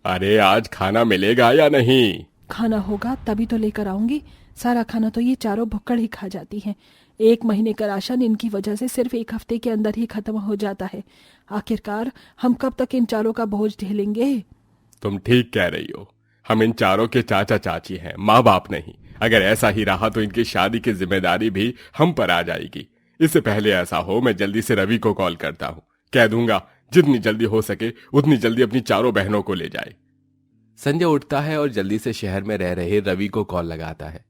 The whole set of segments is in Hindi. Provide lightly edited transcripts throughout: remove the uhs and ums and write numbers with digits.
अरे आज खाना मिलेगा या नहीं? खाना होगा तभी तो लेकर आऊंगी। सारा खाना तो ये चारों भुक्कड़ ही खा जाती हैं। 1 महीने का राशन इनकी वजह से सिर्फ 1 हफ्ते के अंदर ही खत्म हो जाता है। आखिरकार हम कब तक इन चारों का बोझ झेलेंगे? तुम ठीक कह रही हो। हम इन चारों के चाचा चाची हैं, माँ बाप नहीं। अगर ऐसा ही रहा तो इनकी शादी की जिम्मेदारी भी हम पर आ जाएगी। इससे पहले ऐसा हो मैं जल्दी से रवि को कॉल करता हूँ। कह दूंगा जितनी जल्दी हो सके उतनी जल्दी अपनी चारों बहनों को ले जाए। संजय उठता है और जल्दी से शहर में रह रहे रवि को कॉल लगाता है।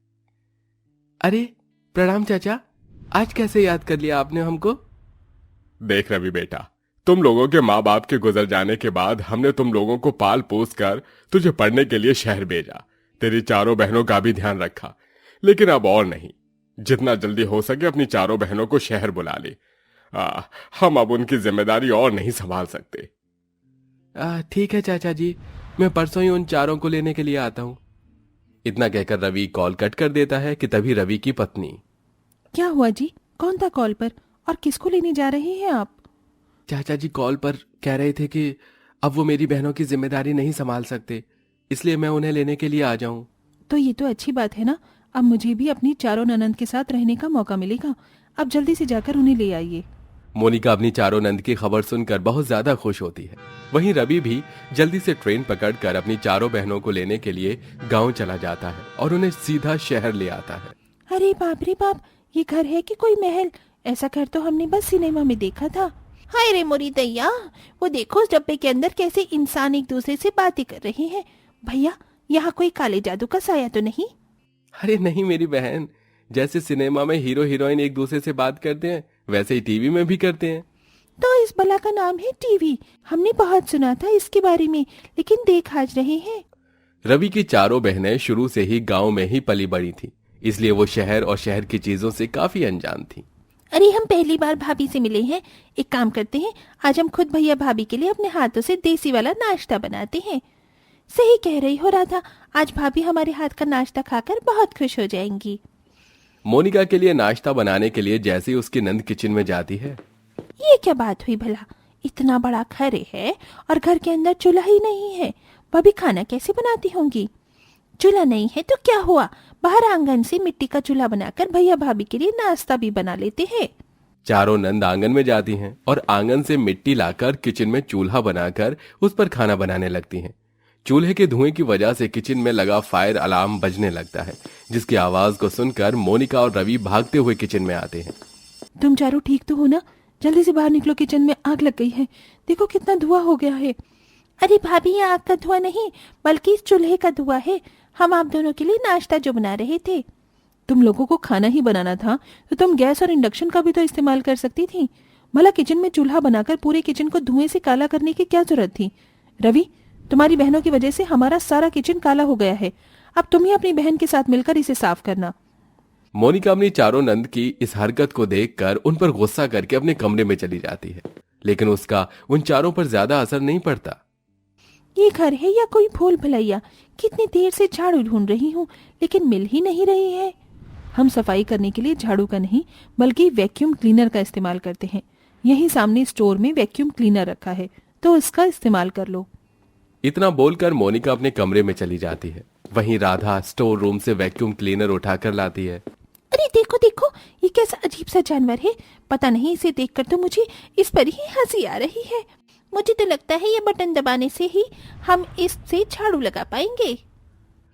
अरे प्रणाम चाचा, आज कैसे याद कर लिया आपने हमको? देख रवि बेटा, तुम लोगों के माँ बाप के गुजर जाने के बाद हमने तुम लोगों को पाल पोस कर तुझे पढ़ने के लिए शहर भेजा। तेरी चारों बहनों का भी ध्यान रखा, लेकिन अब और नहीं। जितना जल्दी हो सके अपनी चारों बहनों को शहर बुला ले। हम अब उनकी जिम्मेदारी और नहीं संभाल सकते। ठीक है चाचा जी, मैं परसों ही उन चारों को लेने के लिए आता हूँ। इतना कहकर रवि कॉल कट कर देता है कि तभी रवि की पत्नी। क्या हुआ जी? कौन था कॉल पर और किसको लेने जा रहे हैं आप? चाचा जी कॉल पर कह रहे थे कि अब वो मेरी बहनों की जिम्मेदारी नहीं संभाल सकते, इसलिए मैं उन्हें लेने के लिए आ जाऊं। तो ये तो अच्छी बात है ना। अब मुझे भी अपनी चारों ननंद के साथ रहने का मौका मिलेगा। अब जल्दी से जाकर उन्हें ले आइए। मोनिका अपनी चारों नंद की खबर सुनकर बहुत ज्यादा खुश होती है। वहीं रवि भी जल्दी से ट्रेन पकड़कर अपनी चारों बहनों को लेने के लिए गांव चला जाता है और उन्हें सीधा शहर ले आता है। अरे बाप रे बाप, ये घर है कि कोई महल? ऐसा घर तो हमने बस सिनेमा में देखा था। हाय रे मोरी दैया, वो देखो उस डब्बे के अंदर कैसे इंसान एक दूसरे से बातें कर रहे हैं। भैया, यहाँ कोई काले जादू का साया तो नहीं? अरे नहीं मेरी बहन, जैसे सिनेमा में हीरो हीरोइन एक दूसरे से बात करते हैं वैसे ही टीवी में भी करते हैं। तो इस बला का नाम है टीवी। हमने बहुत सुना था इसके बारे में, लेकिन देख आज रहे हैं। रवि की चारों बहनें शुरू से ही गांव में ही पली बड़ी थी, इसलिए वो शहर और शहर की चीजों से काफी अनजान थी। अरे हम पहली बार भाभी से मिले हैं। एक काम करते हैं, आज हम खुद भैया भाभी के लिए अपने हाथों से देसी वाला नाश्ता बनाते हैं। सही कह रही हो राधा, आज भाभी हमारे हाथ का नाश्ता खाकर बहुत खुश हो जाएंगी। मोनिका के लिए नाश्ता बनाने के लिए जैसे ही उसकी नंद किचन में जाती है। ये क्या बात हुई भला? इतना बड़ा घर है और घर के अंदर चूल्हा ही नहीं है। भाभी खाना कैसे बनाती होंगी? चूल्हा नहीं है तो क्या हुआ, बाहर आंगन से मिट्टी का चूल्हा बनाकर भैया भाभी के लिए नाश्ता भी बना लेते हैं। चारों नंद आंगन में जाती हैं और आंगन से मिट्टी लाकर किचन में चूल्हा बनाकर उस पर खाना बनाने लगती हैं। चूल्हे के धुएं की वजह से किचन में लगा फायर अलार्म बजने लगता है, जिसकी आवाज को सुनकर मोनिका और रवि भागते हुए किचन में आते हैं। तुम चारों ठीक तो हो ना? जल्दी से बाहर निकलो, किचन में आग लग गई है। देखो कितना धुआं हो गया है। अरे भाभी, ये आग का धुआं नहीं बल्कि इस चूल्हे का धुआं है। हम आप दोनों के लिए नाश्ता जो बना रहे थे। तुम लोगों को खाना ही बनाना था तो तुम गैस और इंडक्शन का भी तो इस्तेमाल कर सकती थी। भला किचन में चूल्हा बनाकर पूरे किचन को धुएं से काला करने की क्या जरूरत थी? रवि, तुम्हारी बहनों की वजह से हमारा सारा किचन काला हो गया है। अब तुम ही अपनी बहन के साथ मिलकर इसे साफ करना। मोनिका अपनी चारों नंद की इस हरकत को देखकर उन पर गुस्सा करके अपने कमरे में चली जाती है, लेकिन उसका उन चारों पर ज्यादा असर नहीं पड़ता। ये घर है या कोई भूल भुलैया? कितनी देर से झाड़ू ढूंढ रही हूँ लेकिन मिल ही नहीं रही है। हम सफाई करने के लिए झाड़ू का नहीं बल्कि वैक्यूम क्लीनर का इस्तेमाल करते हैं। यहीं सामने स्टोर में वैक्यूम क्लीनर रखा है, तो इसका इस्तेमाल कर लो। इतना बोलकर मोनिका अपने कमरे में चली जाती है। वहीं राधा स्टोर रूम से वैक्यूम क्लीनर उठाकर लाती है। अरे देखो देखो, ये कैसा अजीब सा जानवर है। पता नहीं, इसे देखकर तो मुझे इस पर ही हंसी आ रही है। मुझे तो लगता है ये बटन दबाने से ही हम इससे झाड़ू लगा पाएंगे।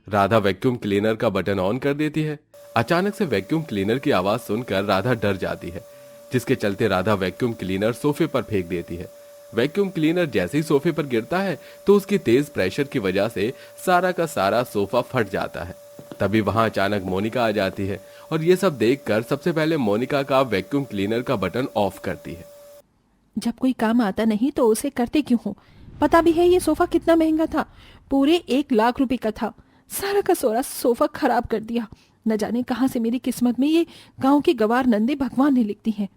राधा वैक्यूम क्लीनर का बटन ऑन कर देती है। अचानक से वैक्यूम क्लीनर की आवाज सुनकर राधा डर जाती है, जिसके चलते राधा वैक्यूम क्लीनर सोफे पर फेंक देती है। वैक्यूम क्लीनर जैसे ही सोफे पर गिरता है तो उसकी तेज प्रेशर की वजह से सारा का सारा सोफा फट जाता है। तभी वहां अचानक मोनिका आ जाती है और ये सब देखकर सबसे पहले मोनिका का वैक्यूम क्लीनर का बटन ऑफ करती है। जब कोई काम आता नहीं तो उसे करते क्यों हो? पता भी है ये सोफा कितना महंगा था, पूरे 1 लाख रुपए का था। सारा का सारा सोफा खराब कर दिया। न जाने कहां से मेरी किस्मत में ये गांव की गवार नंदे भगवान ने लिखती हैं।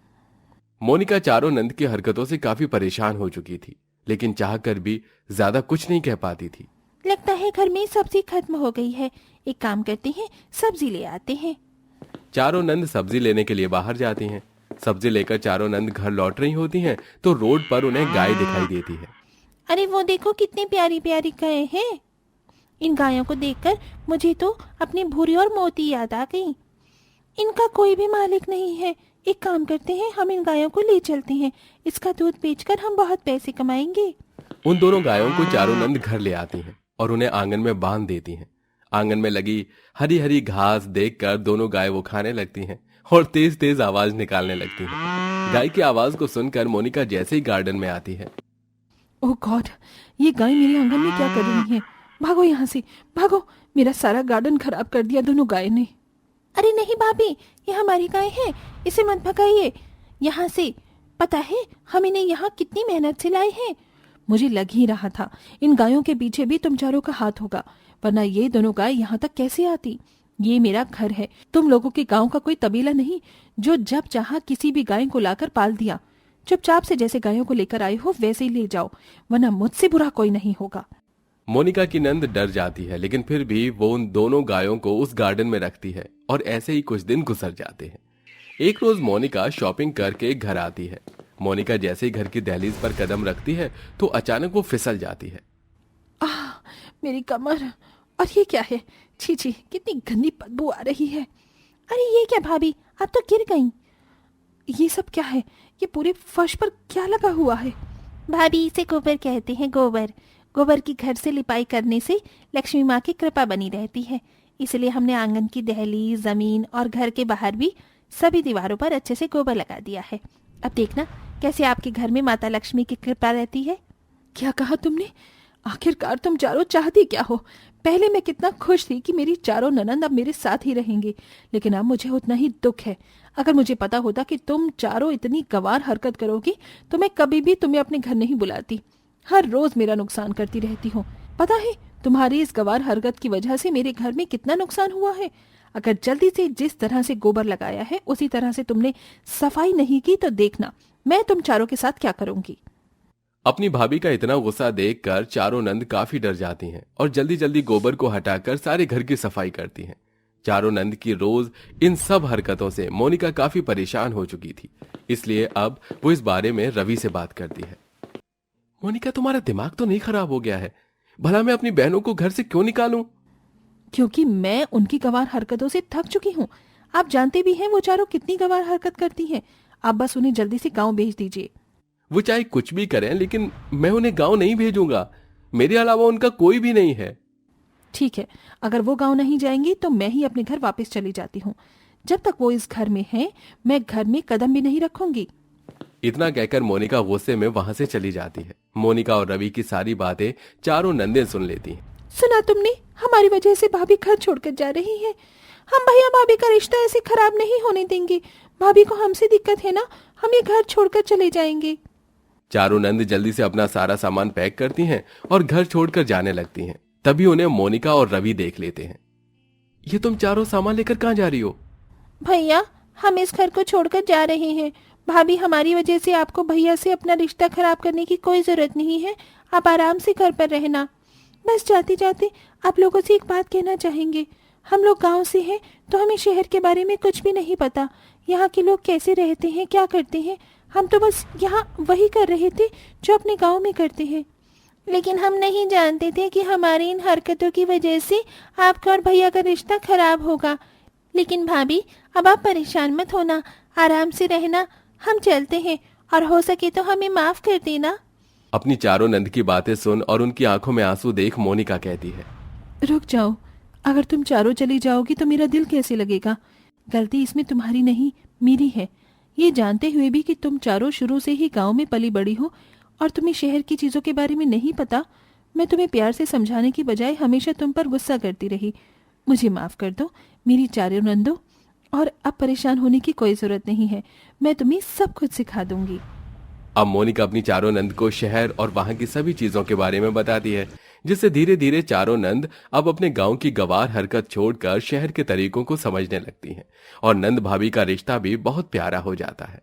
मोनिका चारों नंद की हरकतों से काफी परेशान हो चुकी थी, लेकिन चाहकर भी ज्यादा कुछ नहीं कह पाती थी। लगता है घर में सब्जी खत्म हो गई है। एक काम करते हैं, सब्जी ले आते हैं। चारों नंद सब्जी लेने के लिए बाहर जाती हैं। सब्जी लेकर चारों नंद घर लौट रही होती हैं तो रोड पर उन्हें गाय दिखाई देती है। अरे वो देखो कितनी प्यारी प्यारी गायें हैं। इन गायों को देखकर मुझे तो अपनी भूरी और मोती याद आ गई। इनका कोई भी मालिक नहीं है। एक काम करते हैं, हम इन गायों को ले चलते हैं। इसका दूध बेचकर हम बहुत पैसे कमाएंगे। उन दोनों गायों को चारों नंद घर ले आती हैं और उन्हें आंगन में बांध देती हैं। आंगन में लगी हरी हरी घास देखकर दोनों गाय वो खाने लगती हैं और तेज तेज आवाज निकालने लगती हैं। गाय की आवाज को सुनकर मोनिका जैसे ही गार्डन में आती है। ओह गॉड, ये गाय मेरे आंगन में क्या कर रही है? भागो यहाँ से, भागो। मेरा सारा गार्डन खराब कर दिया दोनों गाय ने। अरे नहीं भाभी, ये हमारी गाय है, इसे मत भगाइए यहाँ से। पता है हम इन्हें यहाँ कितनी मेहनत से लाए हैं। मुझे लग ही रहा था इन गायों के पीछे भी तुम चारों का हाथ होगा, वरना ये दोनों गाय यहाँ तक कैसे आती। ये मेरा घर है, तुम लोगों के गांव का कोई तबीला नहीं जो जब चाहा किसी भी गाय को लाकर पाल दिया। चुपचाप से जैसे गायों को लेकर आए हो वैसे ही ले जाओ, वरना मुझसे बुरा कोई नहीं होगा। मोनिका की नंद डर जाती है, लेकिन फिर भी वो उन दोनों गायों को उस गार्डन में रखती है और ऐसे ही कुछ दिन गुजर जाते हैं। एक रोज मोनिका शॉपिंग करके घर आती है। मोनिका जैसे ही घर की दहलीज पर कदम रखती है तो अचानक वो फिसल जाती है। मेरी कमर, और ये क्या है? छी छी, कितनी गंदी बदबू आ रही है। अरे ये क्या भाभी, आप तो गिर गईं। ये सब क्या है? ये पूरे फर्श पर क्या लगा हुआ है? भाभी इसे गोबर कहते हैं, गोबर। गोबर की घर से लिपाई करने से लक्ष्मी माँ की कृपा बनी रहती है, इसलिए हमने आंगन की दहलीज, जमीन और घर के बाहर भी सभी दीवारों पर अच्छे से गोबर लगा दिया है। अब देखना कैसे आपके घर में माता लक्ष्मी की कृपा रहती है। क्या कहा तुमने? आखिरकार तुम चारों चाहती क्या हो? पहले मैं कितना खुश थी कि मेरी चारों ननंद अब मेरे साथ ही रहेंगी, लेकिन अब मुझे उतना ही दुख है। अगर मुझे पता होता कि तुम चारों इतनी गंवार हरकत करोगी तो मैं कभी भी तुम्हें अपने घर नहीं बुलाती। हर रोज मेरा नुकसान करती रहती हो। पता है तुम्हारी इस गंवार हरकत की वजह से मेरे घर में कितना नुकसान हुआ है। अगर जल्दी से जिस तरह से गोबर लगाया है उसी तरह से तुमने सफाई नहीं की तो देखना मैं तुम चारों के साथ क्या करूंगी। अपनी भाभी का इतना गुस्सा देखकर चारों नंद काफी डर जाती हैं और जल्दी जल्दी गोबर को हटाकर सारे घर की सफाई करती हैं। चारों नंद की रोज इन सब हरकतों से मोनिका काफी परेशान हो चुकी थी, इसलिए अब वो इस बारे में रवि से बात करती है। मोनिका, तुम्हारा दिमाग तो नहीं खराब हो गया है? भला मैं अपनी बहनों को घर से क्यों निकालूं? क्योंकि मैं उनकी गंवार हरकतों से थक चुकी हूँ। आप जानते भी हैं वो चारों कितनी गंवार हरकत करती हैं। आप बस उन्हें जल्दी से गांव भेज दीजिए। वो चाहे कुछ भी करें, लेकिन मैं उन्हें गांव नहीं भेजूंगा। मेरे अलावा उनका कोई भी नहीं है। ठीक है, अगर वो गांव नहीं जाएंगी तो मैं ही अपने घर वापस चली जाती हूँ। जब तक वो इस घर में है मैं घर में कदम भी नहीं रखूंगी। इतना कहकर मोनिका गुस्से में वहां से चली जाती है। मोनिका और रवि की सारी बातें चारों नंदें सुन लेती हैं। सुना तुमने? हमारी वजह से भाभी घर छोड़कर जा रही है। हम भैया भाभी का रिश्ता ऐसे खराब नहीं होने देंगे। भाभी को हमसे दिक्कत है ना, हम ये घर छोड़कर चले जाएंगे। चारों नंद जल्दी से अपना सारा सामान पैक करती हैं और घर छोड़कर जाने लगती हैं। तभी उन्हें मोनिका और रवि देख लेते हैं। ये तुम चारों सामान लेकर कहाँ जा रही हो? भैया, हम इस घर को छोड़कर जा रहे हैं। भाभी, हमारी वजह से आपको भैया से अपना रिश्ता खराब करने की कोई जरूरत नहीं है। आप आराम से घर पर रहना। बस जाते जाते आप लोगों से एक बात कहना चाहेंगे। हम लोग गांव से हैं तो हमें शहर के बारे में कुछ भी नहीं पता। यहाँ के लोग कैसे रहते हैं, क्या करते हैं, हम तो बस यहाँ वही कर रहे थे जो अपने गांव में करते हैं। लेकिन हम नहीं जानते थे कि हमारी इन हरकतों की वजह से आपका और भैया का रिश्ता खराब होगा। लेकिन भाभी, अब आप परेशान मत होना, आराम से रहना। हम चलते हैं और हो सके तो हमें माफ कर देना। अपनी चारों नंद की बातें सुन और उनकी आंखों में आंसू देख मोनिका कहती है, रुक जाओ। अगर तुम चारों चली जाओगी तो मेरा दिल कैसे लगेगा? गलती इसमें तुम्हारी नहीं मेरी है। ये जानते हुए भी कि तुम चारों शुरू से ही गांव में पली बड़ी हो और तुम्हें शहर की चीजों के बारे में नहीं पता, मैं तुम्हें प्यार से समझाने की बजाय हमेशा तुम पर गुस्सा करती रही। मुझे माफ कर दो मेरी चारों नंदों, और अब परेशान होने की कोई जरूरत नहीं है। मैं तुम्हें सब कुछ सिखा दूंगी। अब मोनिका अपनी चारों नंद को शहर और वहां की सभी चीजों के बारे में बताती है, जिससे धीरे धीरे चारों नंद अब अपने गांव की गंवार हरकत छोड़कर शहर के तरीकों को समझने लगती हैं और नंद भाभी का रिश्ता भी बहुत प्यारा हो जाता है।